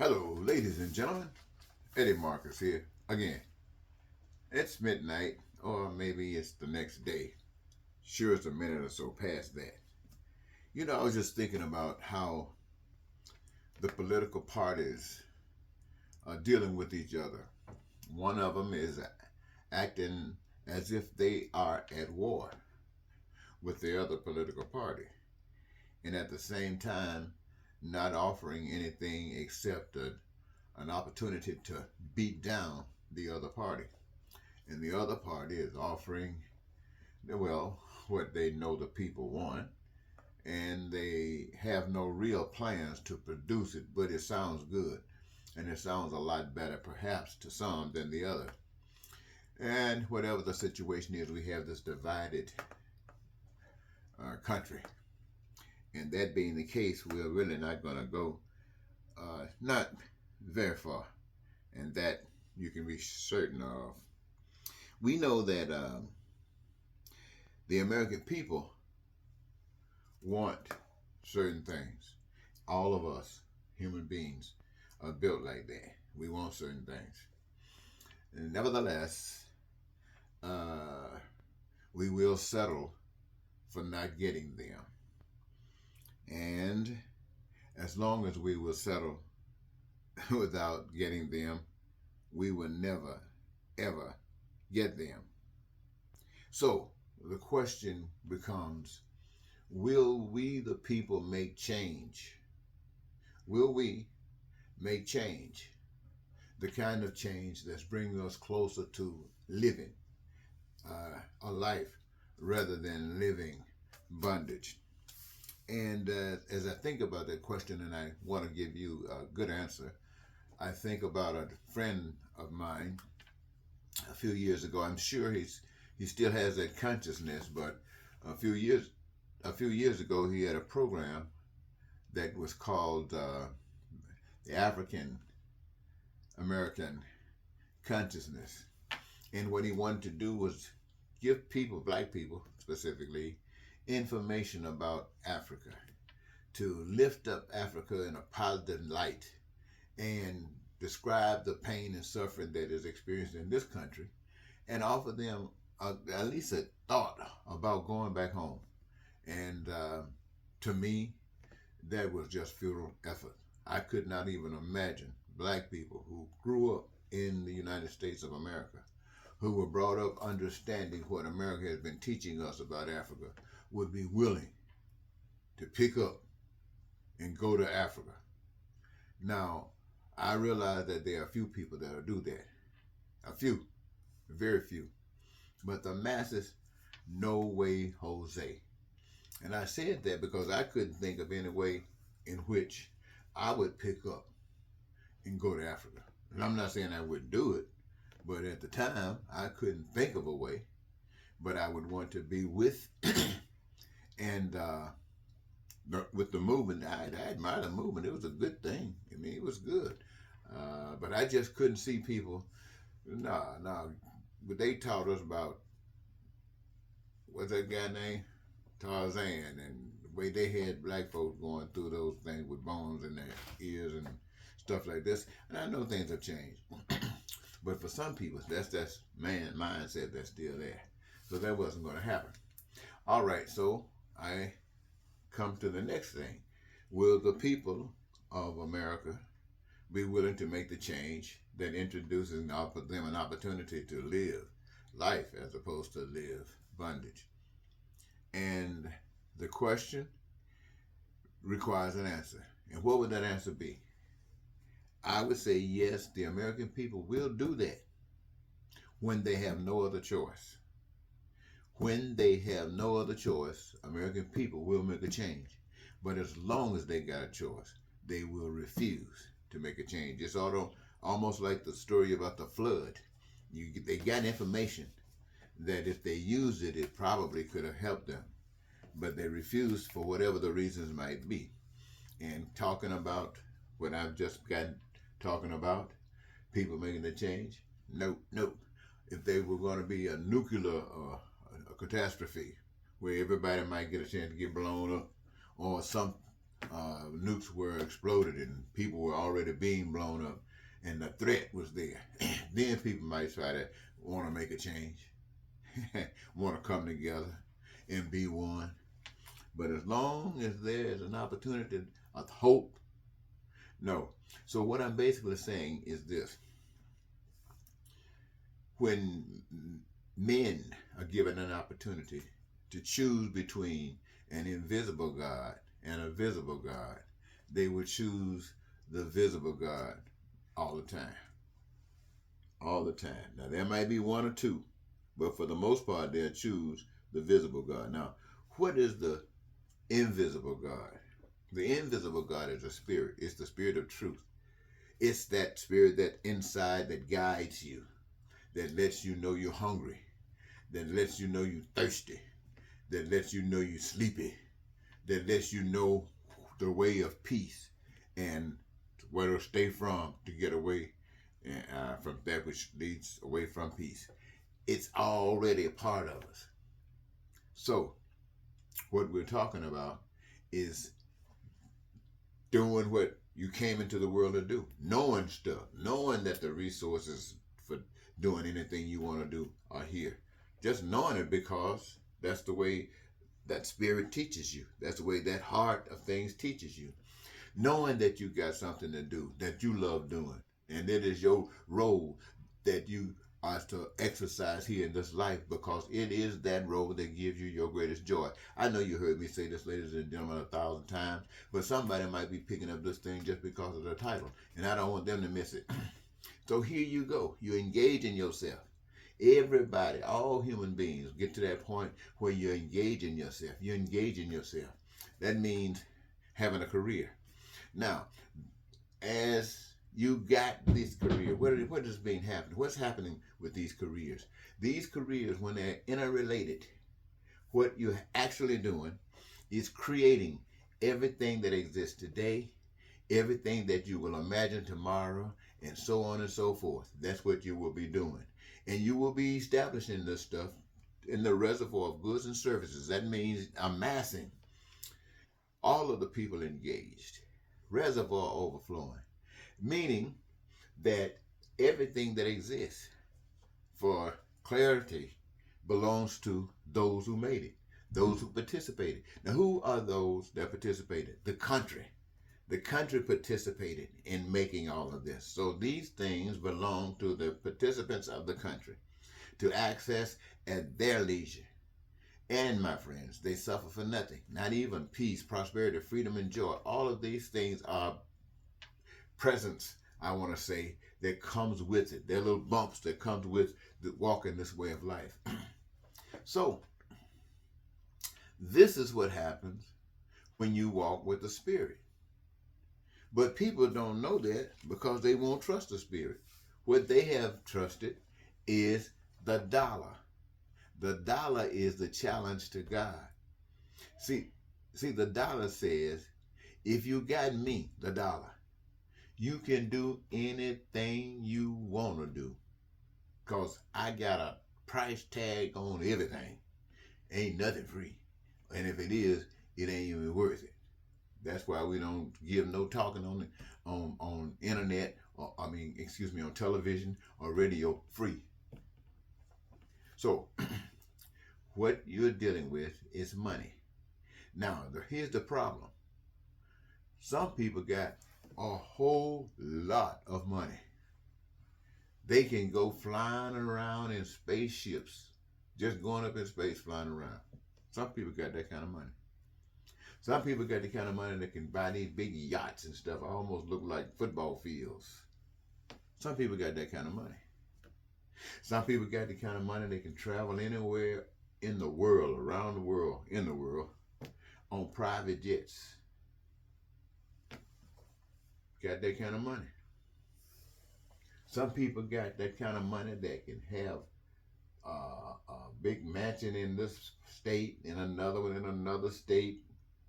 Hello, ladies and gentlemen. Eddie Marcus here again. It's midnight, or maybe it's the next day. Sure, it's a minute or so past that. I was just thinking about how the political parties are dealing with each other. One of them is acting as if they are at war with the other political party, and at the same time, not offering anything except an opportunity to beat down the other party. And the other party is offering, well, what they know the people want, and they have no real plans to produce it, but it sounds good. And it sounds a lot better, perhaps, to some than the other. And whatever the situation is, we have this divided country. And that being the case, we're really not going to go not very far. And that you can be certain of. We know that the American people want certain things. All of us, human beings, are built like that. We want certain things. And nevertheless, we will settle for not getting them. And as long as we will settle without getting them, we will never, ever get them. So the question becomes, will we, the people, make change? Will we make change? The kind of change that's bringing us closer to living a life rather than living bondage. And as I think about that question, and I want to give you a good answer, I think about a friend of mine a few years ago. I'm sure he still has that consciousness, but a few years ago he had a program that was called the African American Consciousness, and what he wanted to do was give people, black people specifically, information about Africa, to lift up Africa in a positive light and describe the pain and suffering that is experienced in this country, and offer them at least a thought about going back home. And to me, that was just futile effort. I could not even imagine black people who grew up in the United States of America, who were brought up understanding what America has been teaching us about Africa, would be willing to pick up and go to Africa. Now, I realize that there are a few people that will do that. A few, very few. But the masses, no way, Jose. And I said that because I couldn't think of any way in which I would pick up and go to Africa. And I'm not saying I wouldn't do it, but at the time, I couldn't think of a way. But I would want to be with and with the movement. I admire the movement. It was a good thing. I mean, it was good. But I just couldn't see people. No. But they taught us about, what's that guy named? Tarzan, and the way they had black folks going through those things with bones in their ears and stuff like this. And I know things have changed. But for some people, that's mindset that's still there. So that wasn't going to happen. All right, so I come to the next thing. Will the people of America be willing to make the change that introduces them an opportunity to live life as opposed to live bondage? And the question requires an answer. And what would that answer be? I would say yes, the American people will do that when they have no other choice. When they have no other choice, American people will make a change. But as long as they got a choice, they will refuse to make a change. It's almost like the story about the flood. They got information that if they used it, it probably could have helped them. But they refused for whatever the reasons might be. And talking about what I've just gotten talking about, people making a change, nope. If they were going to be a nuclear a catastrophe where everybody might get a chance to get blown up, or some nukes were exploded and people were already being blown up and the threat was there, then people might try to want to make a change, want to come together and be one. But as long as there's an opportunity of hope, no. So what I'm basically saying is this. When men are given an opportunity to choose between an invisible God and a visible God, they would choose the visible God all the time. All the time. Now, there might be one or two, but for the most part, they'll choose the visible God. Now, what is the invisible God? The invisible God is a spirit. It's the spirit of truth. It's that spirit that inside that guides you, that lets you know you're hungry, that lets you know you're thirsty, that lets you know you're sleepy, that lets you know the way of peace and where to stay from to get away from that which leads away from peace. It's already a part of us. So, what we're talking about is doing what you came into the world to do, knowing stuff, knowing that the resources for doing anything you want to do are here. Just knowing it because that's the way that spirit teaches you. That's the way that heart of things teaches you. Knowing that you got something to do, that you love doing, and it is your role that you are to exercise here in this life because it is that role that gives you your greatest joy. I know you heard me say this, ladies and gentlemen, 1,000 times, but somebody might be picking up this thing just because of the title, and I don't want them to miss it. So here you go. You engage in yourself. Everybody, all human beings get to that point where you engage in yourself. You engage in yourself. That means having a career. Now, as you got this career, what is being happening? What's happening with these careers? These careers, when they're interrelated, what you're actually doing is creating everything that exists today, everything that you will imagine tomorrow, and so on and so forth. That's what you will be doing. And you will be establishing this stuff in the reservoir of goods and services. That means amassing all of the people engaged, reservoir overflowing, meaning that everything that exists for clarity belongs to those who made it, those who participated. Now, who are those that participated? The country. The country participated in making all of this. So these things belong to the participants of the country to access at their leisure. And my friends, they suffer for nothing. Not even peace, prosperity, freedom, and joy. All of these things are presence, I want to say, that comes with it. They're little bumps that comes with the walking this way of life. So, this is what happens when you walk with the Spirit. But people don't know that because they won't trust the Spirit. What they have trusted is the dollar. The dollar is the challenge to God. See, the dollar says, if you got me, the dollar, you can do anything you want to do because I got a price tag on everything. Ain't nothing free. And if it is, it ain't even worth it. That's why we don't give no talking on internet, or on television or radio free. So what you're dealing with is money. Now, here's the problem. Some people got a whole lot of money. They can go flying around in spaceships, just going up in space, flying around. Some people got that kind of money. Some people got the kind of money that can buy these big yachts and stuff. Almost look like football fields. Some people got that kind of money. Some people got the kind of money they can travel anywhere in the world, around the world, in the world, on private jets. Got that kind of money. Some people got that kind of money that can have a big mansion in this state, in another one in another state,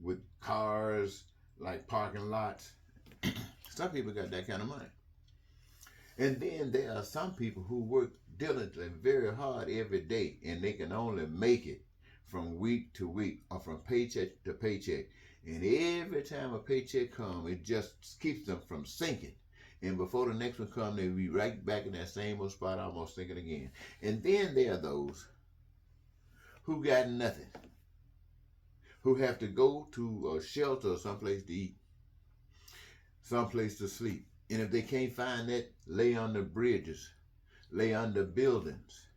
with cars like parking lots. Some people got that kind of money. And then there are some people who work diligently, very hard every day, and they can only make it from week to week or from paycheck to paycheck. And every time a paycheck comes, it just keeps them from sinking. And before the next one comes, they'll be right back in that same old spot, almost sinking again. And then there are those who got nothing, who have to go to a shelter or someplace to eat, someplace to sleep. And if they can't find that, lay under bridges, lay under buildings.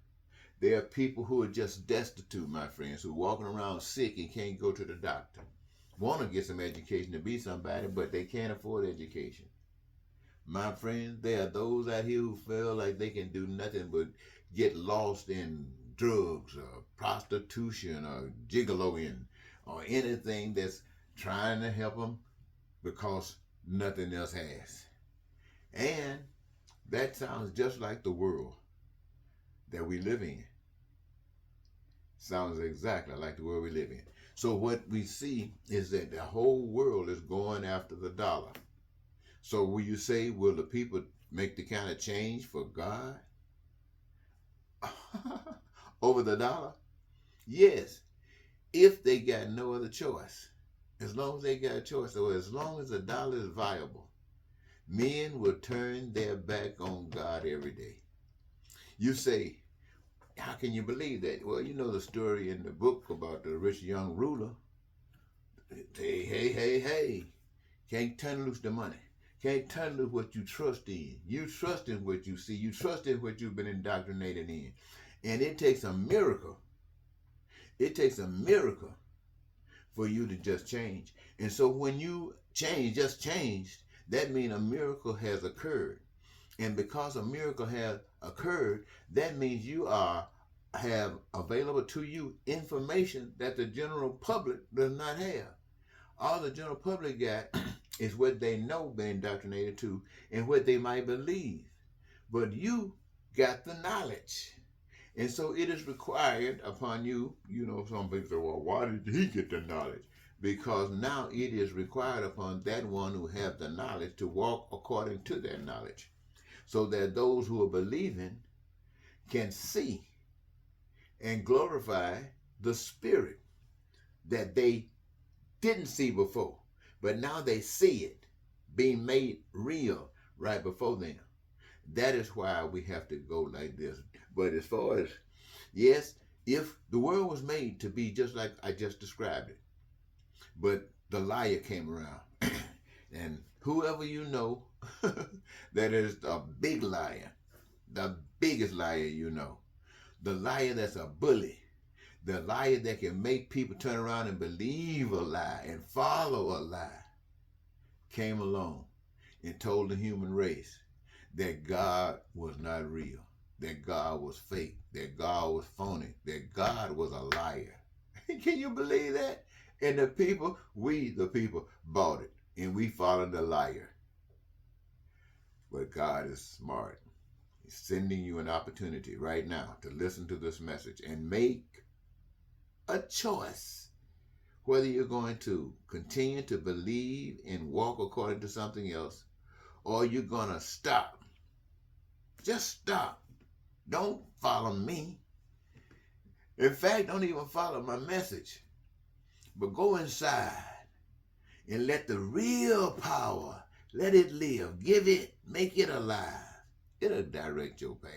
There are people who are just destitute, my friends, who are walking around sick and can't go to the doctor. Want to get some education to be somebody, but they can't afford education. My friends, there are those out here who feel like they can do nothing but get lost in drugs or prostitution or gigoloing or anything that's trying to help them because nothing else has. And that sounds just like the world that we live in. Sounds exactly like the world we live in. So what we see is that the whole world is going after the dollar. So will you say, will the people make the kind of change for God over the dollar? Yes, if they got no other choice. As long as they got a choice, or as long as the dollar is viable, men will turn their back on God every day. You say, how can you believe that? Well, you know the story in the book about the rich young ruler. Hey, can't turn loose the money. Can't turn loose what you trust in. You trust in what you see. You trust in what you've been indoctrinated in. And it takes a miracle. It takes a miracle for you to just change. And so when you change, just changed, that means a miracle has occurred. And because a miracle has occurred, that means you have available to you information that the general public does not have. All the general public got is what they know, been indoctrinated to, and what they might believe. But you got the knowledge. And so it is required upon you, some people say, well, why did he get the knowledge? Because now it is required upon that one who has the knowledge to walk according to that knowledge. So that those who are believing can see and glorify the Spirit that they didn't see before. But now they see it being made real right before them. That is why we have to go like this. But as far as, yes, if the world was made to be just like I just described it, but the liar came around, and whoever you know that is a big liar, the biggest liar you know, the liar that's a bully, the liar that can make people turn around and believe a lie and follow a lie, came along and told the human race that God was not real, that God was fake, that God was phony, that God was a liar. Can you believe that? And the people, the people, bought it, and we followed the liar. But God is smart. He's sending you an opportunity right now to listen to this message and make a choice whether you're going to continue to believe and walk according to something else, or you're going to stop. Just stop. Don't follow me. In fact, don't even follow my message. But go inside and let the real power, let it live. Give it, make it alive. It'll direct your path.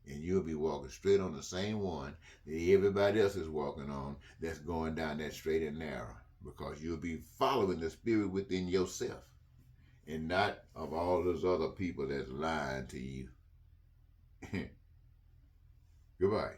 And you'll be walking straight on the same one that everybody else is walking on, that's going down that straight and narrow. Because you'll be following the Spirit within yourself and not of all those other people that's lying to you. Goodbye.